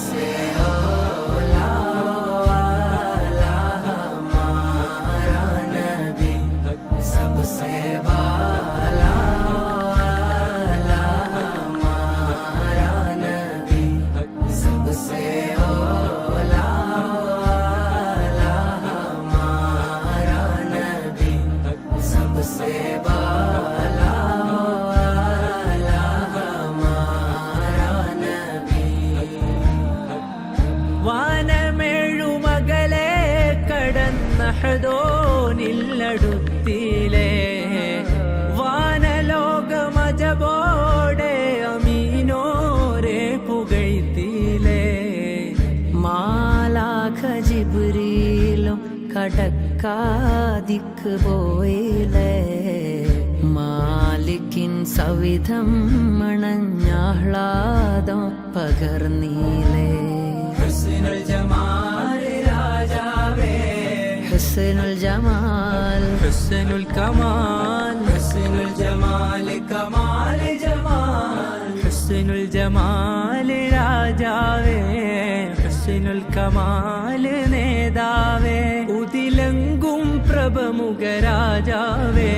सबसे औला वाला हमारा नबी, सबसे वाला वाला हमारा नबी, सबसे औला वाला हमारा नबी, सबसे वाला वाला हमारा नबी। വാനമേഴുമകലെ കടന്നഹദോനില്ലടുത്തിലെ വാനലോകമജബോടെ അമീനോരെ പുകഴ്ത്തിലെ മാലാഖ ജിബ്രീലും കടക്കാതിക്ക് പോയിലെ മാലിക്കിൻ സവിധം മണഞ്ഞാഹ്ലാദം പകർന്നീലേ ഹുസ്നുൽ ജമാൽ രാജാവേ ഹുസ്നുൽ ജമാൽ ഹുസ്നുൽ കമാൽ ഹുസ്നുൽ ജമാൽ കമാൽ ജമാൽ ഹുസ്നുൽ ജമാൽ രാജാവേ ഹുസ്നുൽ കമാൽ നേതാവേ ഉതിലങ്കും പ്രഭമുഖ രാജാവേ